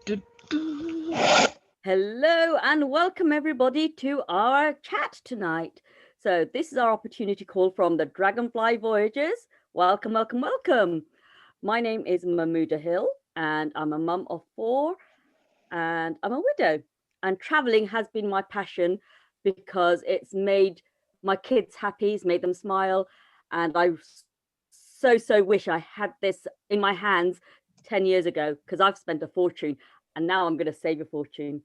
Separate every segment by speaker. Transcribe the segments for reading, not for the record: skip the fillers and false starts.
Speaker 1: Du- du.
Speaker 2: Hello and welcome everybody to our chat tonight. So this is our opportunity call from the Dragonfly Voyagers. Welcome, welcome, welcome. My name is Mahmuda Hill and I'm a mum of four and I'm a widow. And traveling has been my passion because it's made my kids happy, it's made them smile. And I so wish I had this in my hands 10 years ago because I've spent a fortune and now I'm going to save a fortune.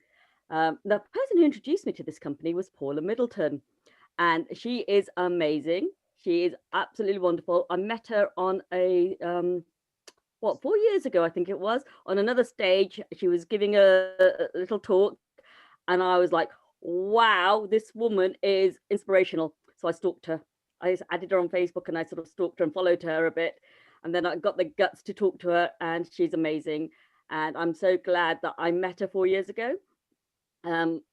Speaker 2: The person who introduced me to this company was Paula Middleton, and she is amazing. She is absolutely wonderful. I met her on what, 4 years ago, I think it was, on another stage. She was giving a little talk, and I was like, wow, this woman is inspirational. So I stalked her. I just added her on Facebook and I sort of stalked her and followed her a bit. And then I got the guts to talk to her, and she's amazing. And I'm so glad that I met her 4 years ago.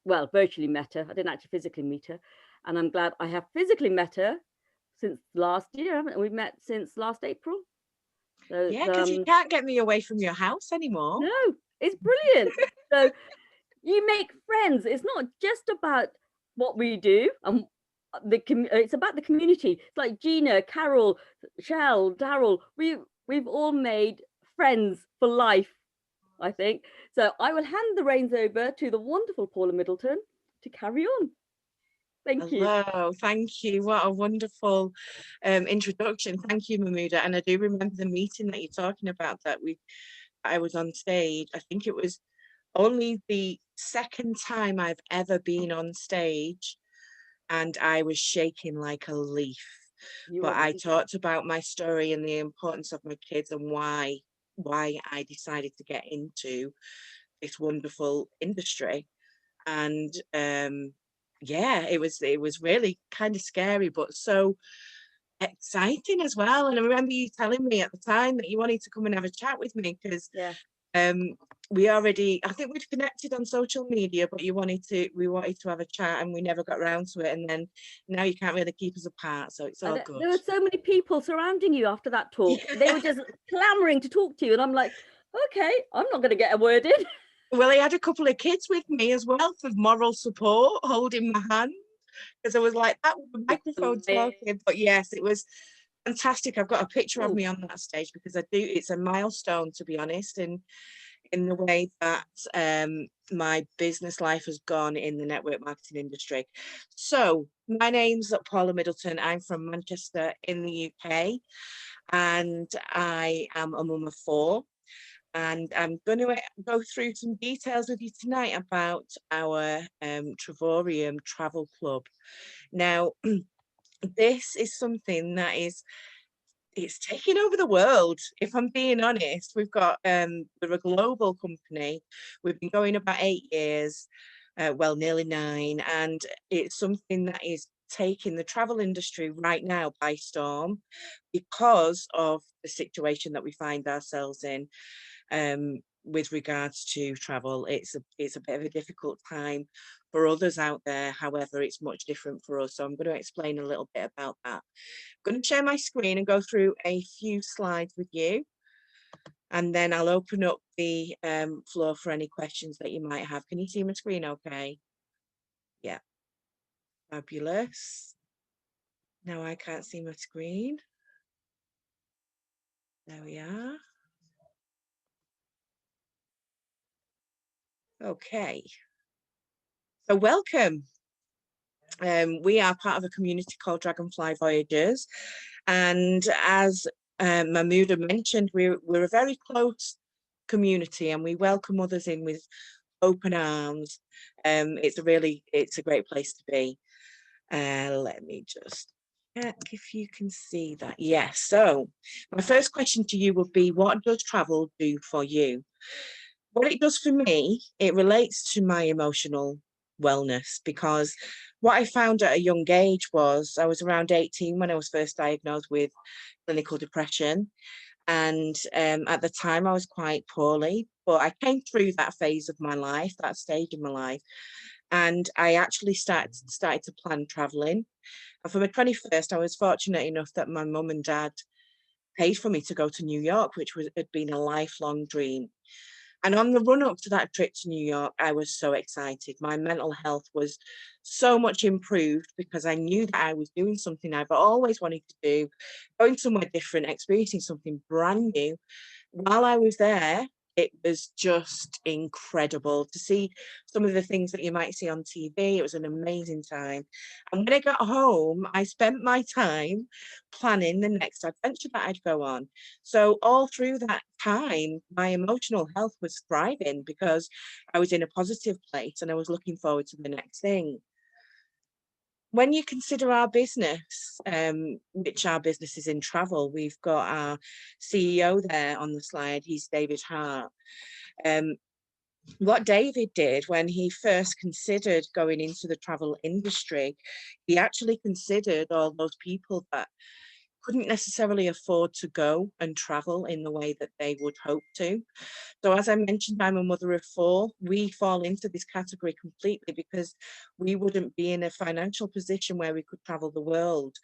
Speaker 2: Well, virtually met her. I didn't actually physically meet her. And I'm glad I have physically met her since last year, haven't we? We've met since last April. So
Speaker 1: Yeah, because you can't get me away from your house anymore.
Speaker 2: no, it's brilliant. So you make friends. It's not just about what we do and it's about the community. It's like Gina, Carol, Shell, Daryl. We've all made friends for life, I think. So I will hand the reins over to the wonderful Paula Middleton to carry on. Thank you.
Speaker 1: Hello, thank you. What a wonderful introduction. Thank you, Mahmuda. And I do remember the meeting that you're talking about that I was on stage. I think it was only the second time I've ever been on stage, and I was shaking like a leaf.
Speaker 2: You
Speaker 1: But
Speaker 2: were
Speaker 1: I
Speaker 2: amazing.
Speaker 1: talked about my story and the importance of my kids and why I decided to get into this wonderful industry. And yeah, it was really kind of scary, but so exciting as well. And I remember you telling me at the time that you wanted to come and have a chat with me because
Speaker 2: Yeah.
Speaker 1: um I think we'd connected on social media, but we wanted to have a chat and we never got around to it. And then now you can't really keep us apart, so it's all
Speaker 2: And
Speaker 1: good.
Speaker 2: there were so many people surrounding you after that talk. They
Speaker 1: Yeah.
Speaker 2: were just clamoring to talk to you. And I'm like, okay, I'm not going to get a word in.
Speaker 1: Well, I had a couple of kids with me as well for moral support, holding my hand, because I was like that with the microphone talking. But yes, it was fantastic. I've got a picture of
Speaker 2: Oh,
Speaker 1: me on that stage because it's a milestone, to be honest, in the way that my business life has gone in the network marketing industry. So my name's Paula Middleton. I'm from Manchester in the UK, and I am a mum of four. And I'm going to go through some details with you tonight about our Travorium Travel Club. Now, this is something that it's taking over the world. If I'm being honest, we're a global company. We've been going about 8 years, well, nearly 9, and it's something that is taking the travel industry right now by storm because of the situation that we find ourselves in with regards to travel. It's a bit of a difficult time for others out there. However, it's much different for us. So I'm going to explain a little bit about that. I'm going to share my screen and go through a few slides with you. And then I'll open up the floor for any questions that you might have. Can you see my screen okay? Yeah, fabulous. Now I can't see my screen. There we are. Okay. So welcome. We are part of a community called Dragonfly Voyagers. And as Mahmuda mentioned, we're a very close community and we welcome others in with open arms. It's a great place to be. Let me just check if you can see that. Yes. So my first question to you would be, what does travel do for you? What it does for me, it relates to my emotional wellness, because what I found at a young age was I was around 18 when I was first diagnosed with clinical depression. And at the time I was quite poorly, but I came through that phase of my life, that stage of my life. And I actually started to plan traveling. And for my 21st, I was fortunate enough that my mum and dad paid for me to go to New York, which had been a lifelong dream. And on the run up to that trip to New York, I was so excited. My mental health was so much improved because I knew that I was doing something I've always wanted to do, going somewhere different, experiencing something brand new. While I was there, it was just incredible to see some of the things that you might see on TV. It was an amazing time. And when I got home, I spent my time planning the next adventure that I'd go on. So all through that time, my emotional health was thriving because I was in a positive place and I was looking forward to the next thing. When you consider our business, which our business is in travel, we've got our CEO there on the slide. He's David Hart. Um, what David did when he first considered going into the travel industry, he actually considered all those people that couldn't necessarily afford to go and travel in the way that they would hope to. So as I mentioned, I'm a mother of four. We fall into this category completely because we wouldn't be in a financial position where we could travel the world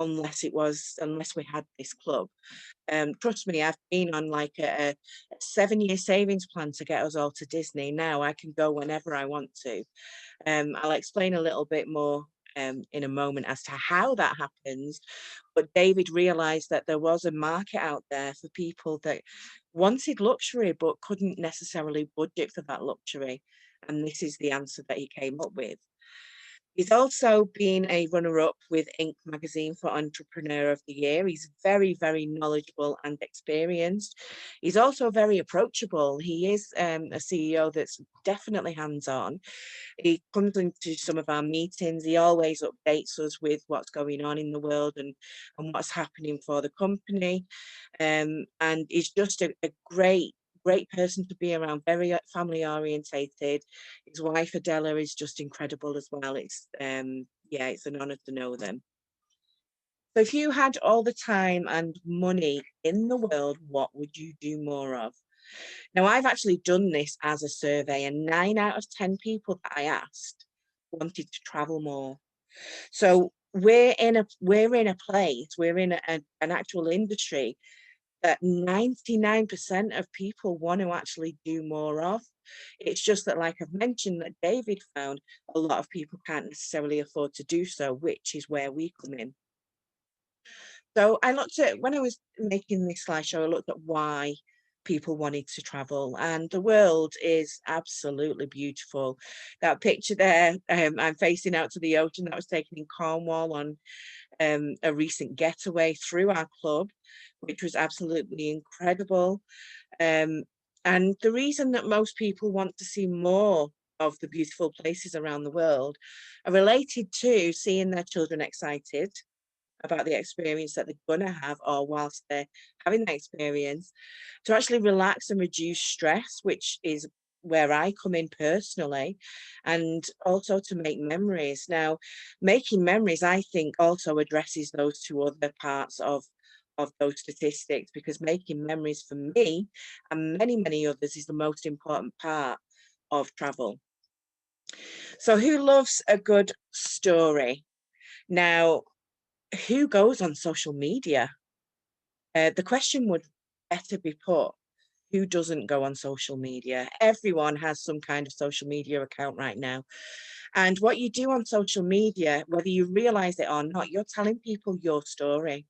Speaker 1: unless we had this club. Trust me, I've been on like a 7-year savings plan to get us all to Disney. Now I can go whenever I want to. I'll explain a little bit more in a moment as to how that happens. But David realized that there was a market out there for people that wanted luxury but couldn't necessarily budget for that luxury. And this is the answer that he came up with. He's also been a runner-up with Inc. magazine for Entrepreneur of the Year. He's very, very knowledgeable and experienced. He's also very approachable. He is a CEO that's definitely hands-on. He comes into some of our meetings. He always updates us with what's going on in the world and what's happening for the company. And he's just a great person to be around, very family orientated. His wife Adela is just incredible as well. It's yeah, it's an honor to know them. So if you had all the time and money in the world, what would you do more of? Now, I've actually done this as a survey, and 9 out of 10 people that I asked wanted to travel more. So we're in a place, we're in an actual industry that 99% of people want to actually do more of. It's just that, like I've mentioned, that David found a lot of people can't necessarily afford to do so, which is where we come in. So I looked at, when I was making this slideshow, I looked at why people wanted to travel, and the world is absolutely beautiful. That picture there, I'm facing out to the ocean, that was taken in Cornwall on a recent getaway through our club, which was absolutely incredible. Um, and the reason that most people want to see more of the beautiful places around the world are related to seeing their children excited about the experience that they're going to have, or whilst they're having that experience, to actually relax and reduce stress, which is where I come in personally, and also to make memories. Now, making memories, I think, also addresses those two other parts of those statistics, because making memories for me and many others is the most important part of travel. So who loves a good story? Now, who goes on social media? The question would better be put, who doesn't go on social media? Everyone has some kind of social media account right now. And what you do on social media, whether you realize it or not, you're telling people your story.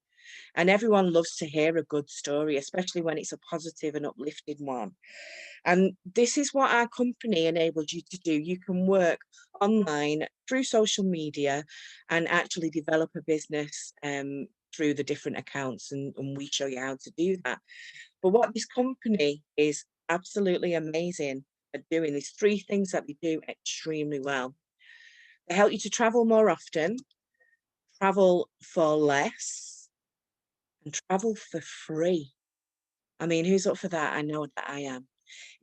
Speaker 1: And everyone loves to hear a good story, especially when it's a positive and uplifting one. And this is what our company enables you to do. You can work online through social media and actually develop a business through the different accounts, and we show you how to do that. But what this company is absolutely amazing at doing is 3 things that they do extremely well. They help you to travel more often, travel for less, and travel for free. I mean, who's up for that? I know that I am.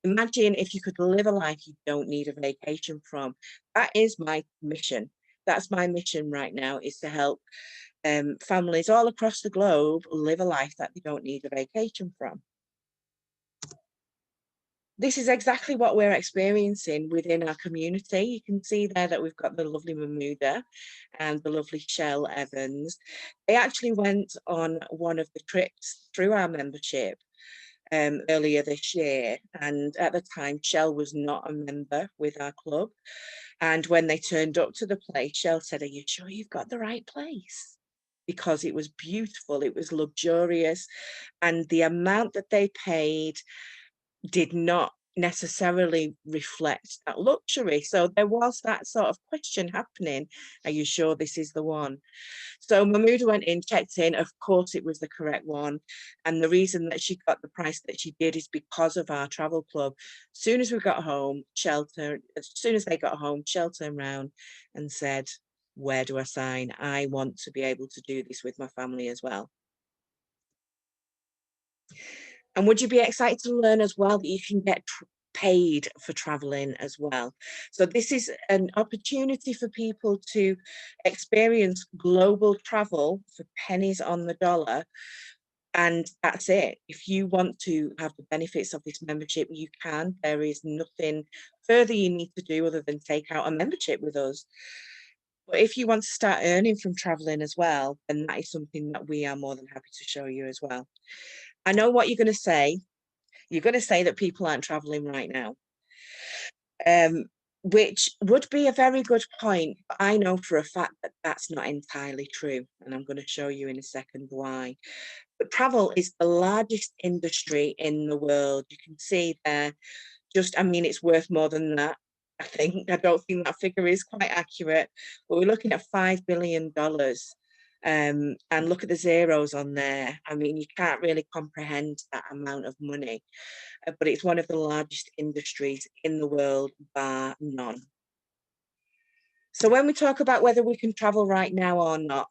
Speaker 1: Imagine if you could live a life you don't need a vacation from. That is my mission. That's my mission right now, is to help families all across the globe live a life that they don't need a vacation from. This is exactly what we're experiencing within our community. You can see there that we've got the lovely Mamuda and the lovely Shell Evans. They actually went on one of the trips through our membership, earlier this year, and at the time Shell was not a member with our club, and when they turned up to the place, Shell said, "Are you sure you've got the right place?" Because it was beautiful, it was luxurious, and the amount that they paid did not necessarily reflect that luxury. So there was that sort of question happening, are you sure this is the one? So Mahmoud went in, checked in, of course it was the correct one. And the reason that she got the price that she did is because of our travel club. As soon as we got home, as soon as they got home, Shell turned around and said, where do I sign? I want to be able to do this with my family as well. And would you be excited to learn as well that you can get paid for traveling as well? So this is an opportunity for people to experience global travel for pennies on the dollar. And that's it. If you want to have the benefits of this membership, you can. There is nothing further you need to do other than take out a membership with us. But if you want to start earning from traveling as well, then that is something that we are more than happy to show you as well. I know what you're going to say. You're going to say that people aren't traveling right now, which would be a very good point. But I know for a fact that that's not entirely true. And I'm going to show you in a second why. But travel is the largest industry in the world. You can see there, I mean, it's worth more than that. I don't think that figure is quite accurate, but we're looking at $5 billion. And look at the zeros on there. I mean, you can't really comprehend that amount of money, but it's one of the largest industries in the world, bar none. So when we talk about whether we can travel right now or not,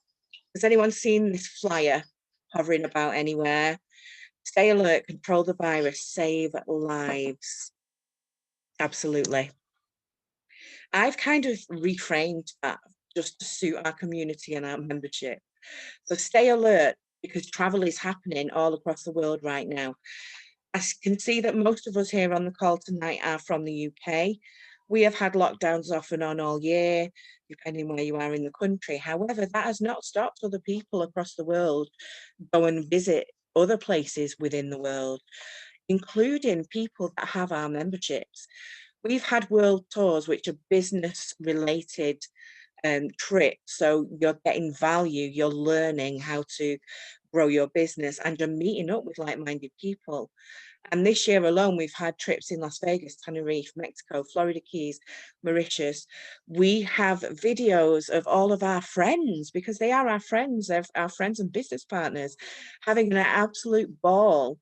Speaker 1: has anyone seen this flyer hovering about anywhere? Stay alert, control the virus, save lives. Absolutely. I've kind of reframed that just to suit our community and our membership. So stay alert, because travel is happening all across the world right now. I can see that most of us here on the call tonight are from the UK. We have had lockdowns off and on all year, depending where you are in the country. However, that has not stopped other people across the world go and visit other places within the world, including people that have our memberships. We've had world tours, which are business related trips. So you're getting value, you're learning how to grow your business, and you're meeting up with like-minded people. And this year alone, we've had trips in Las Vegas, Tenerife, Mexico, Florida Keys, Mauritius. We have videos of all of our friends, because they are our friends and business partners, having an absolute ball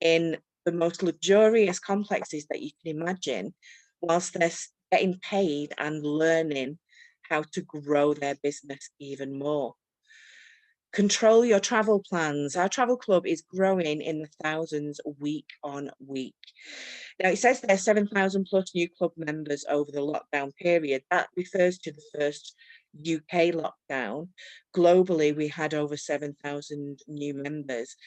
Speaker 1: in the most luxurious complexes that you can imagine, whilst they're getting paid and learning how to grow their business even more. Control your travel plans. Our travel club is growing in the thousands week on week. Now, it says there's 7,000 plus new club members over the lockdown period. That refers to the first UK lockdown. Globally, we had over 7,000 new members.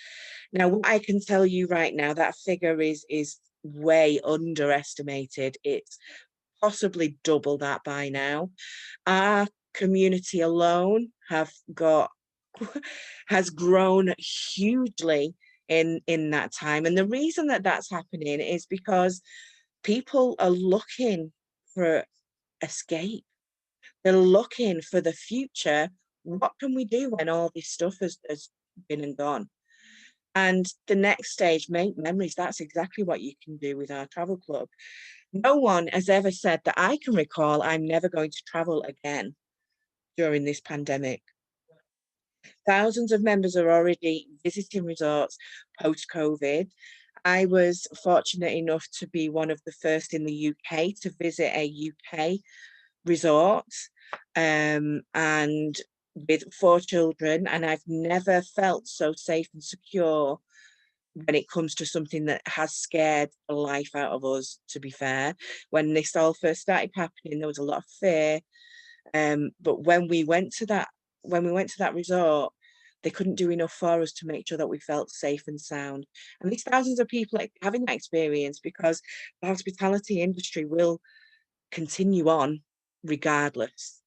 Speaker 1: Now, what I can tell you right now, that figure is way underestimated. It's possibly double that by now. Our community alone has grown hugely in that time. And the reason that that's happening is because people are looking for escape. They're looking for the future. What can we do when all this stuff has been and gone? And the next stage, make memories. That's exactly what you can do with our travel club. No one has ever said that I can recall I'm never going to travel again during this pandemic. Thousands of members are already visiting resorts post-COVID. I was fortunate enough to be one of the first in the UK to visit a UK resort, and with 4 children, and I've never felt so safe and secure when it comes to something that has scared the life out of us, to be fair. When this all first started happening, there was a lot of fear. But when we went to that resort, they couldn't do enough for us to make sure that we felt safe and sound. And these thousands of people having that experience, because the hospitality industry will continue on regardless.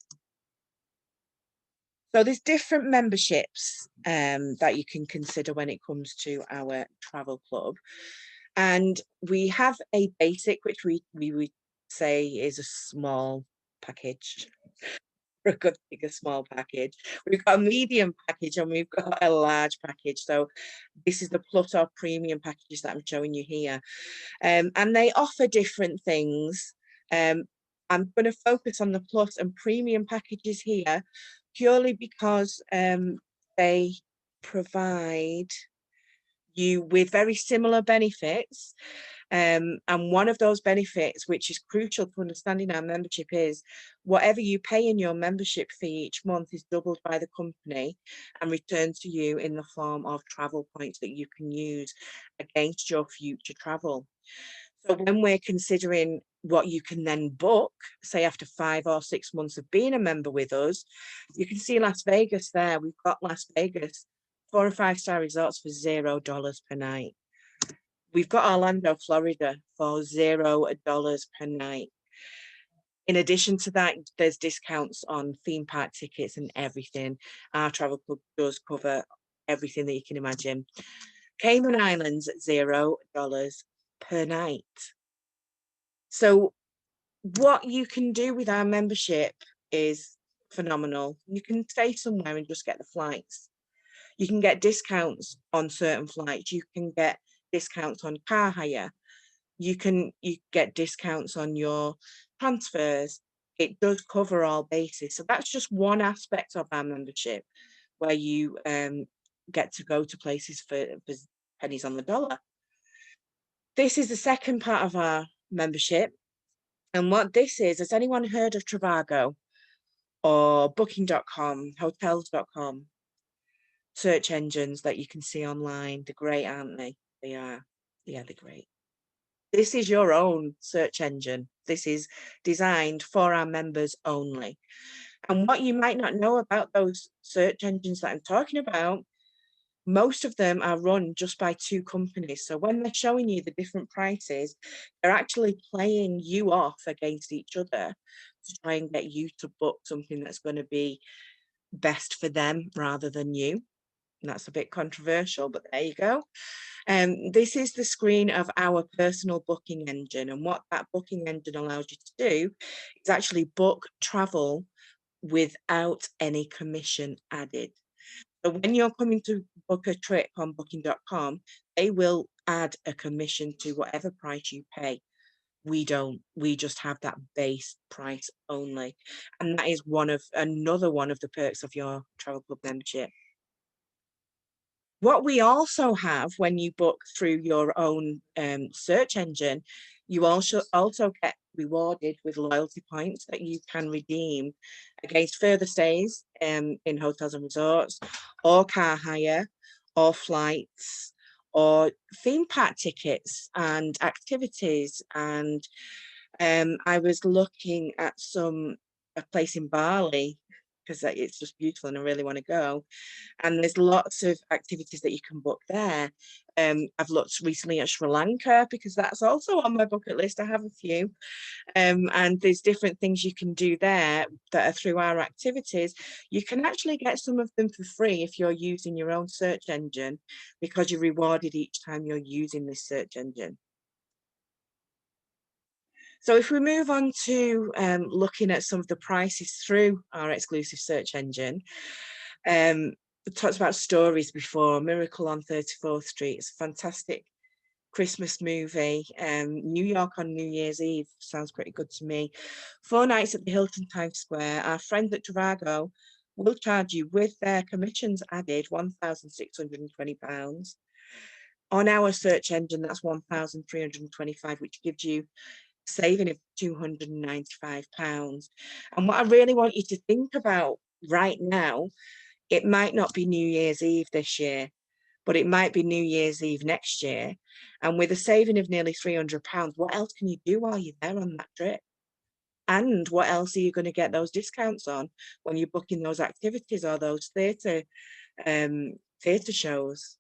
Speaker 1: So there's different memberships that you can consider when it comes to our travel club. And we have a basic, which we would say is a small package. For a good thing, a small package. We've got a medium package and we've got a large package. So this is the plus or premium packages that I'm showing you here. And they offer different things. I'm going to focus on the plus and premium packages here purely because they provide you with very similar benefits. And one of those benefits, which is crucial to understanding our membership, is whatever you pay in your membership fee each month is doubled by the company and returned to you in the form of travel points that you can use against your future travel. So when we're considering what you can then book, say after 5 or 6 months of being a member with us, you can see Las Vegas there. We've got Las Vegas 4 and 5-star resorts for $0 per night. We've got Orlando, Florida for $0 per night. In addition to that, there's discounts on theme park tickets and everything. Our travel club does cover everything that you can imagine. Cayman Islands, $0 per night. So what you can do with our membership is phenomenal. You can stay somewhere and just get the flights. You can get discounts on certain flights. You can get discounts on car hire. You get discounts on your transfers. It does cover all bases. So that's just one aspect of our membership where you get to go to places for pennies on the dollar. This is the second part of our membership. And what this is, has anyone heard of Trivago or Booking.com, Hotels.com? Search engines that you can see online. They're great, aren't they? They are. Yeah, they're great. This is your own search engine. This is designed for our members only. And what you might not know about those search engines that I'm talking about, most of them are run just by 2 companies. So when they're showing you the different prices, they're actually playing you off against each other to try and get you to book something that's going to be best for them rather than you. And that's a bit controversial, but there you go. This is the screen of our personal booking engine. And what that booking engine allows you to do is actually book travel without any commission added. So when you're coming to book a trip on Booking.com, they will add a commission to whatever price you pay. We don't. We just have that base price only. And that is another one of the perks of your travel club membership. What we also have when you book through your own search engine, you also get rewarded with loyalty points that you can redeem against further stays in hotels and resorts, or car hire, or flights, or theme park tickets and activities. And I was looking at a place in Bali because it's just beautiful and I really want to go. And there's lots of activities that you can book there. I've looked recently at Sri Lanka because that's also on my bucket list. I have a few. And there's different things you can do there that are through our activities. You can actually get some of them for free if you're using your own search engine because you're rewarded each time you're using this search engine. So if we move on to looking at some of the prices through our exclusive search engine, we talked about Stories before. Miracle on 34th Street. It's a fantastic Christmas movie. New York on New Year's Eve sounds pretty good to me. 4 nights at the Hilton Times Square. Our friends at Trivago will charge you, with their commissions added, £1,620. On our search engine, that's 1,325, which gives you saving of £295. And what I really want you to think about right now, it might not be New Year's Eve this year, but it might be New Year's Eve next year. And with a saving of nearly £300, what else can you do while you're there on that trip? And what else are you going to get those discounts on when you're booking those activities or those theatre shows?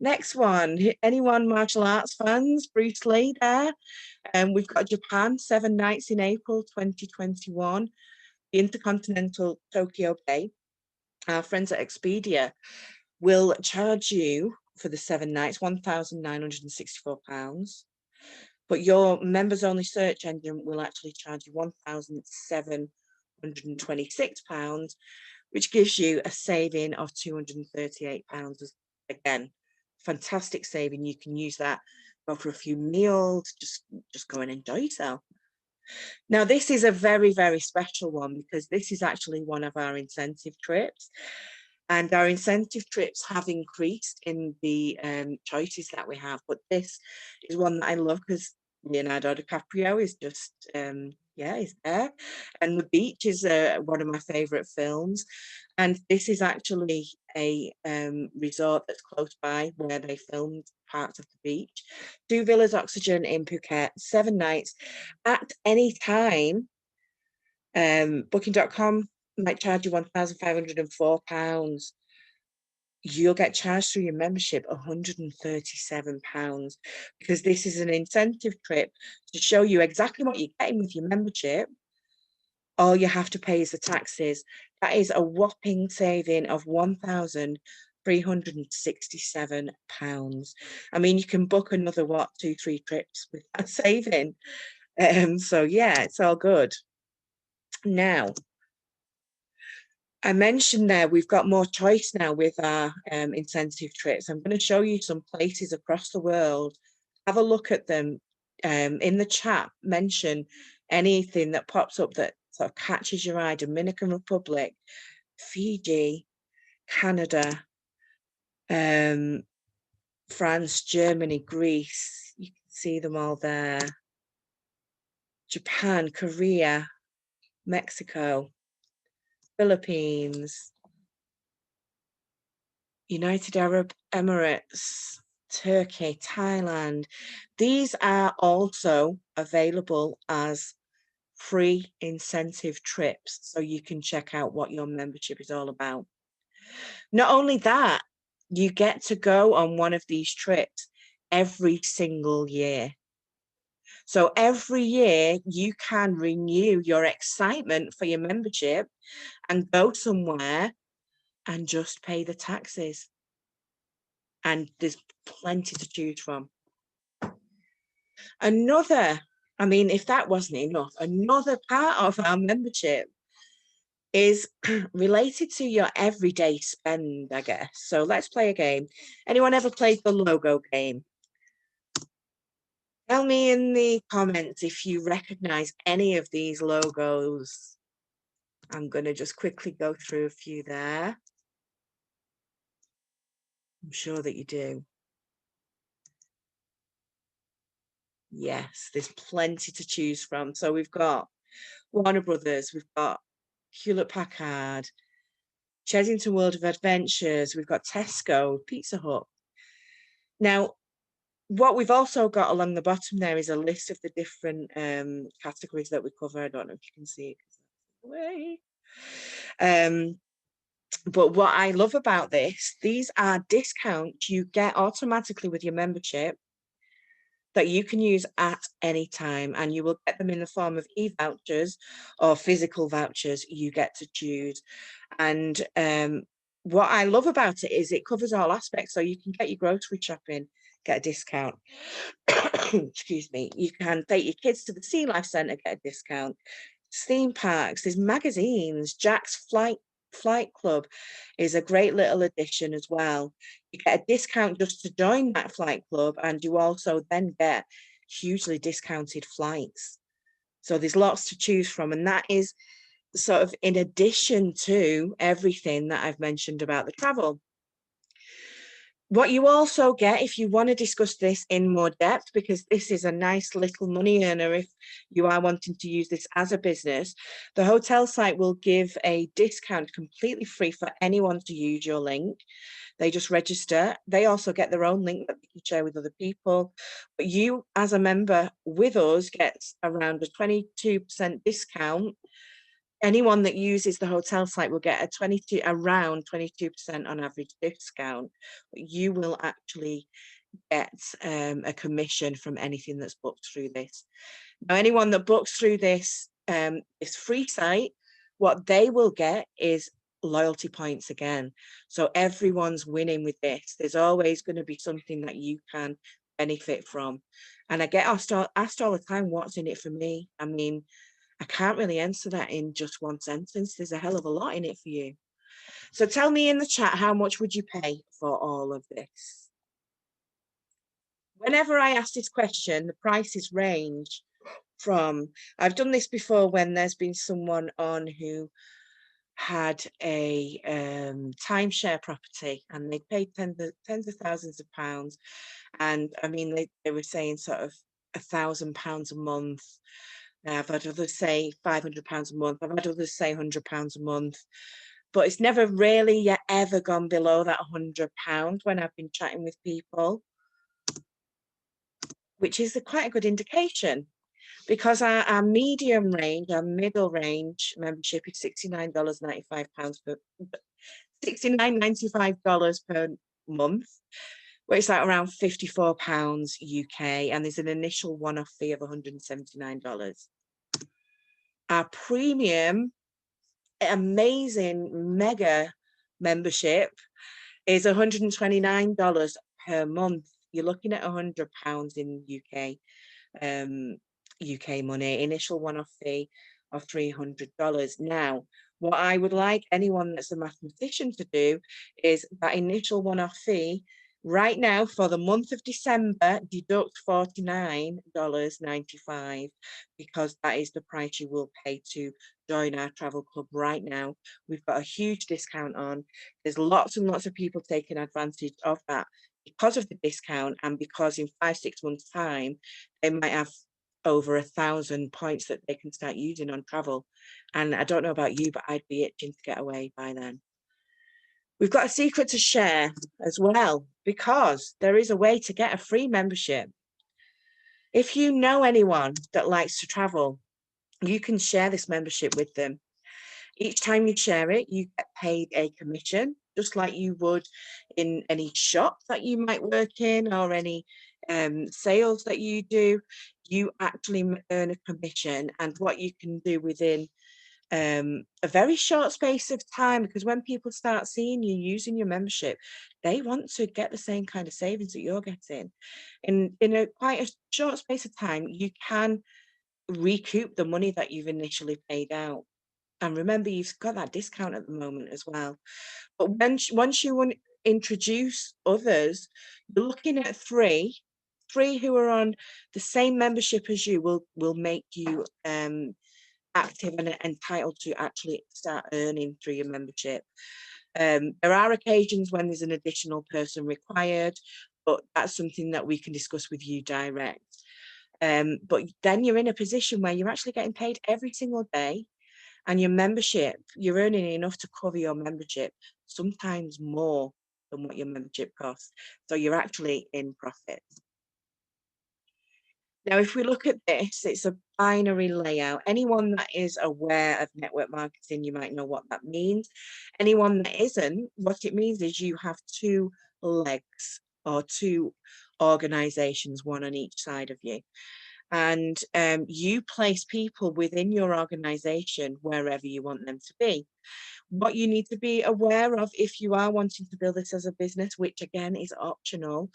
Speaker 1: Next one, anyone martial arts fans? Bruce Lee there. We've got Japan, 7 nights in April 2021. the Intercontinental Tokyo Bay, our friends at Expedia will charge you for the 7 nights £1,964. But your members only search engine will actually charge you £1,726, which gives you a saving of £238. Again, fantastic saving. You can use that, go for a few meals, just go and enjoy yourself. Now, this is a very, very special one because this is actually one of our incentive trips. And our incentive trips have increased in the choices that we have. But this is one that I love because Leonardo DiCaprio is just, yeah, he's there. And The Beach is one of my favourite films. And this is actually a resort that's close by where they filmed parts of The Beach. 2 villas Oxygen in Phuket, 7 nights at any time. Booking.com might charge you £1,504. You'll get charged through your membership £137 because this is an incentive trip to show you exactly what you're getting with your membership. All you have to pay is the taxes. That is a whopping saving of £1,367. I mean, you can book another, 2-3 trips with that saving. So yeah, it's all good. Now, I mentioned there we've got more choice now with our incentive trips. I'm going to show you some places across the world. Have a look at them. In the chat, mention anything that pops up that sort of catches your eye. Dominican Republic, Fiji, Canada, France, Germany, Greece. You can see them all there. Japan, Korea, Mexico, Philippines, United Arab Emirates, Turkey, Thailand. These are also available as free incentive trips, so you can check out what your membership is all about. Not only that, you get to go on one of these trips every single year. So every year you can renew your excitement for your membership and go somewhere and just pay the taxes. And there's plenty to choose from. Another, I mean, if that wasn't enough, another part of our membership is related to your everyday spend, I guess. So let's play a game. Anyone ever played the logo game? Tell me in the comments if you recognize any of these logos. I'm going to just quickly go through a few there. I'm sure that you do. Yes, there's plenty to choose from. So we've got Warner Brothers, we've got Hewlett Packard, Chesington World of Adventures, we've got Tesco, Pizza Hut. Now, what we've also got along the bottom there is a list of the different categories that we cover. I don't know if you can see it. But what I love about this, these are discounts you get automatically with your membership that you can use at any time, and you will get them in the form of e-vouchers or physical vouchers. You get to choose. And what I love about it is it covers all aspects. So you can get your grocery shopping, get a discount. Excuse me. You can take your kids to the Sea Life Centre, get a discount. Theme parks, there's magazines. Jack's Flight Club is a great little addition as well. You get a discount just to join that flight club, and you also then get hugely discounted flights. So there's lots to choose from, and that is sort of in addition to everything that I've mentioned about the travel. What you also get, if you want to discuss this in more depth, because this is a nice little money earner if you are wanting to use this as a business, the hotel site will give a discount completely free for anyone to use your link. They just register. They also get their own link that they can share with other people. But you, as a member with us, gets around a 22% discount. Anyone that uses the hotel site will get around 22% on average discount. But you will actually get a commission from anything that's booked through this. Now, anyone that books through this free site what they will get is loyalty points again. So everyone's winning with this. There's always going to be something that you can benefit from. And I get asked all the time, what's in it for me? I mean, I can't really answer that in just one sentence. There's a hell of a lot in it for you. So tell me in the chat, how much would you pay for all of this? Whenever I ask this question, the prices range from, I've done this before when there's been someone on who had a timeshare property and they paid tens of thousands of pounds. And I mean, they were saying sort of £1,000 a month. I've had others say £500 a month. I've had others say £100 a month. But it's never really yet ever gone below that £100 when I've been chatting with people, which is quite a good indication, because our medium range, our middle range membership is $69.95 per $69.95 per month, where it's like around £54 UK, and there's an initial one-off fee of $179. Our premium, amazing mega membership is $129 per month. You're looking at £100 in UK money, initial one-off fee of $300. Now, what I would like anyone that's a mathematician to do is that initial one-off fee right now for the month of December, deduct $49.95, because that is the price you will pay to join our travel club right now. We've got a huge discount on. There's lots and lots of people taking advantage of that because of the discount, and because in 5-6 months time they might have over 1,000 points that they can start using on travel. And I don't know about you, but I'd be itching to get away by then. We've got a secret to share as well, because there is a way to get a free membership. If you know anyone that likes to travel, you can share this membership with them. Each time you share it, you get paid a commission, just like you would in any shop that you might work in, or any sales that you do. You actually earn a commission, and what you can do within a very short space of time, because when people start seeing you using your membership, they want to get the same kind of savings that you're getting. In a quite a short space of time, you can recoup the money that you've initially paid out. And remember, you've got that discount at the moment as well. But once you introduce others, you're looking at three who are on the same membership as you will make you active and entitled to actually start earning through your membership. There are occasions when there's an additional person required, but that's something that we can discuss with you direct. But then you're in a position where you're actually getting paid every single day, and your membership, you're earning enough to cover your membership, sometimes more than what your membership costs. So you're actually in profit. Now, if we look at this, it's a binary layout. Anyone that is aware of network marketing, you might know what that means. Anyone that isn't, what it means is you have two legs, or two organizations, one on each side of you. And you place people within your organization wherever you want them to be. What you need to be aware of if you are wanting to build this as a business, which again is optional,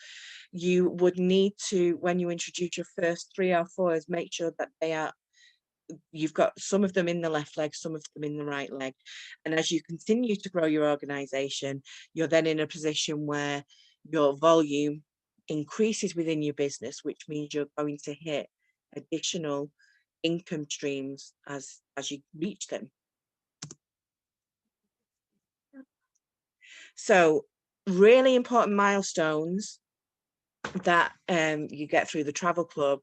Speaker 1: you would need to, when you introduce your first 3 or 4, make sure that you've got some of them in the left leg, some of them in the right leg. And as you continue to grow your organization, you're then in a position where your volume increases within your business, which means you're going to hit additional income streams as you reach them. So really important milestones that you get through the travel club.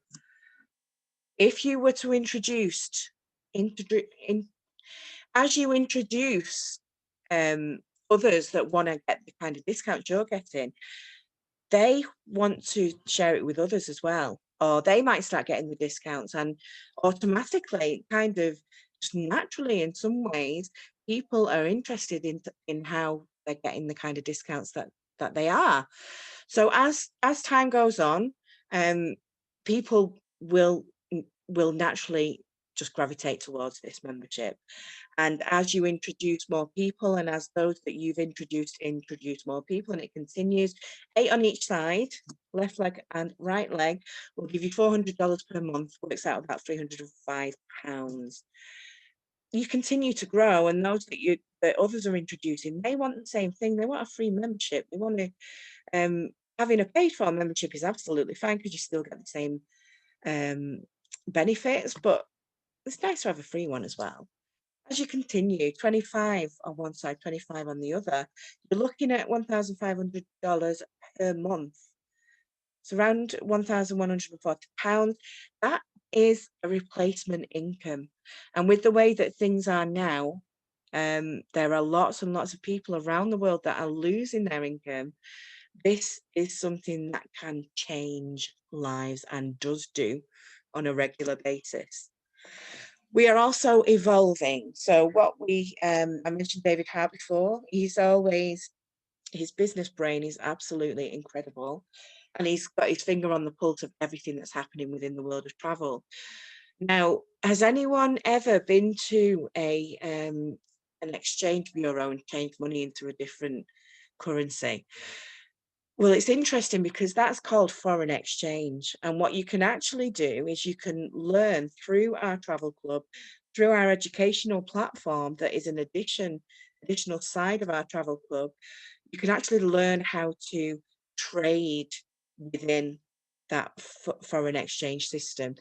Speaker 1: If you were to as you introduce others that want to get the kind of discounts you're getting, they want to share it with others as well, or they might start getting the discounts, and automatically, kind of just naturally in some ways, people are interested in how they're getting the kind of discounts that they are. So as time goes on, people will naturally just gravitate towards this membership. And as you introduce more people, and as those that you've introduce more people, and it continues, 8 on each side, left leg and right leg, will give you $400 per month, works out about £305. You continue to grow, and those that others are introducing, they want the same thing. They want a free membership. They want to, having a paid for membership is absolutely fine because you still get the same benefits, but it's nice to have a free one as well. As you continue, 25 on one side, 25 on the other, you're looking at $1,500 per month. It's around £1,140. That is a replacement income. And with the way that things are now, there are lots and lots of people around the world that are losing their income. This is something that can change lives and does do on a regular basis. We are also evolving. So what I mentioned David Hart before, his business brain is absolutely incredible. And he's got his finger on the pulse of everything that's happening within the world of travel. Now, has anyone ever been to an exchange bureau and changed money into a different currency? Well, it's interesting because that's called foreign exchange. And what you can actually do is you can learn through our travel club, through our educational platform that is an additional side of our travel club. You can actually learn how to trade within that foreign exchange system.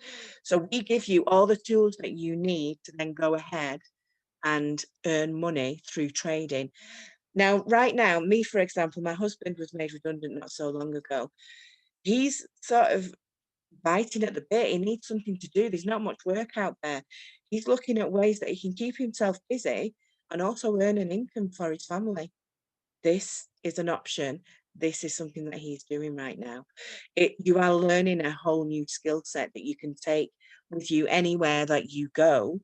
Speaker 1: So we give you all the tools that you need to then go ahead and earn money through trading. Now, right now, me, for example, my husband was made redundant not so long ago. He's sort of biting at the bit. He needs something to do. There's not much work out there. He's looking at ways that he can keep himself busy and also earn an income for his family. This is an option. This is something that he's doing right now. You are learning a whole new skill set that you can take with you anywhere that you go,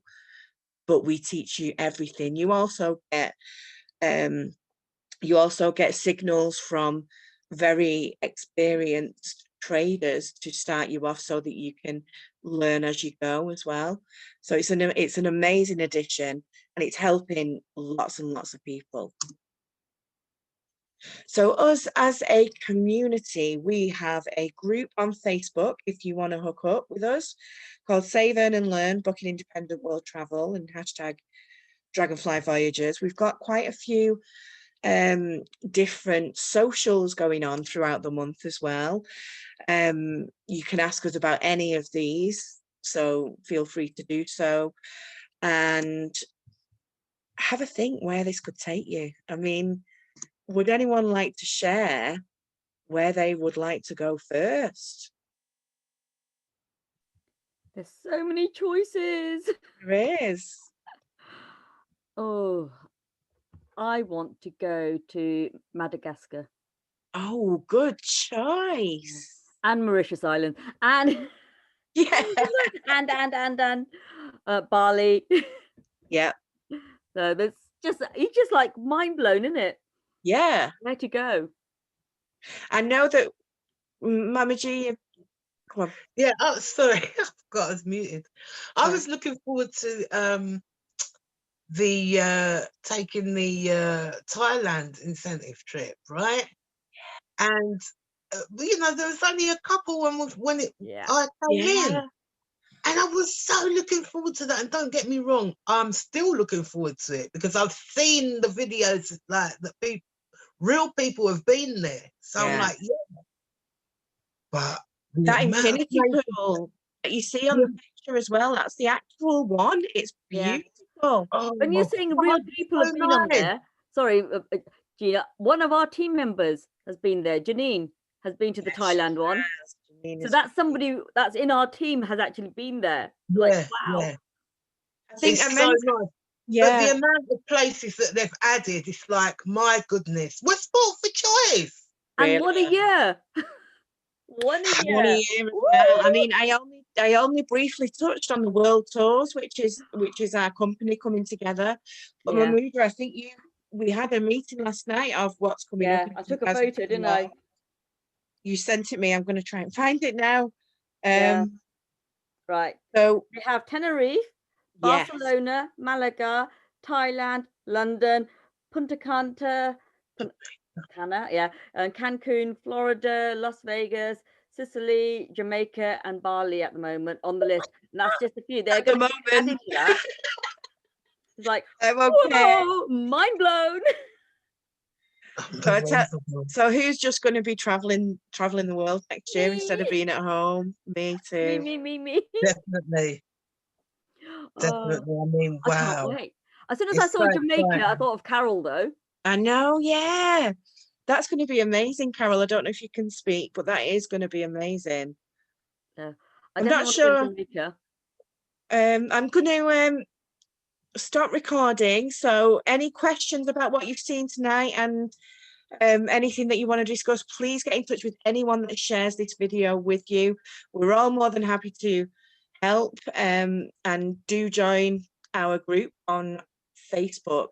Speaker 1: but we teach you everything. You also get signals from very experienced traders to start you off so that you can learn as you go as well. So it's an amazing addition, and it's helping lots and lots of people. So us as a community, we have a group on Facebook, if you want to hook up with us, called Save, Earn and Learn, Booking Independent World Travel, and hashtag Dragonfly Voyages. We've got quite a few different socials going on throughout the month as well. You can ask us about any of these, so feel free to do so, and have a think where this could take you. I mean, would anyone like to share where they would like to go first?
Speaker 2: There's so many choices.
Speaker 1: There is.
Speaker 2: Oh, I want to go to Madagascar.
Speaker 1: Oh, good choice.
Speaker 2: And Mauritius Island. And
Speaker 1: yeah.
Speaker 2: and Bali.
Speaker 1: Yeah.
Speaker 2: So it's just like mind blown, isn't it?
Speaker 1: Yeah.
Speaker 2: Where to go?
Speaker 1: I know that Mama G, come on.
Speaker 3: Yeah, oh sorry, I forgot I was muted. I was looking forward to taking the Thailand incentive trip, right? And you know, there was only a couple when I came in, and I was so looking forward to that. And don't get me wrong, I'm still looking forward to it because I've seen the videos like that real people have been there. So I'm like, yeah. But
Speaker 1: that infinity pool that you see on the picture as well, that's the actual one. It's beautiful.
Speaker 2: When you're saying real people have been on there, sorry, Gina, one of our team members has been there. Janine has been to the Thailand one. So that's somebody that's in our team has actually been there. Like, wow.
Speaker 3: Yeah. I think it's so nice. Yeah. But the amount of places that they've added, it's like, my goodness, we're sport for choice.
Speaker 2: And what a year. One a year.
Speaker 1: I mean, I only briefly touched on the world tours, which is our company coming together. But Mahmouda, I think we had a meeting last night of what's coming up.
Speaker 2: I took a photo, didn't I?
Speaker 1: You sent it me. I'm going to try and find it now.
Speaker 2: Right.
Speaker 1: So
Speaker 2: we have Tenerife,
Speaker 1: Yes.
Speaker 2: Barcelona, Malaga, Thailand, London, Punta Cana, and Cancun, Florida, Las Vegas, Sicily, Jamaica, and Bali at the moment on the list. And that's just a few. They're going to keep adding to that. It's like,
Speaker 1: I'm okay.
Speaker 2: whoa, mind blown.
Speaker 1: So who's just going to be traveling the world next year instead of being at home? Me too.
Speaker 2: Me.
Speaker 3: Definitely. Definitely. I mean, wow.
Speaker 2: I can't wait. As soon as I saw Jamaica, I thought of Carol, though.
Speaker 1: I know, yeah. That's going to be amazing, Carol. I don't know if you can speak, but that is going to be amazing.
Speaker 2: Yeah.
Speaker 1: I'm not sure. I'm going to stop recording. So any questions about what you've seen tonight and anything that you want to discuss, please get in touch with anyone that shares this video with you. We're all more than happy to help, and do join our group on Facebook.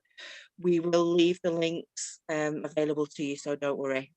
Speaker 1: We will leave the links available to you, so don't worry.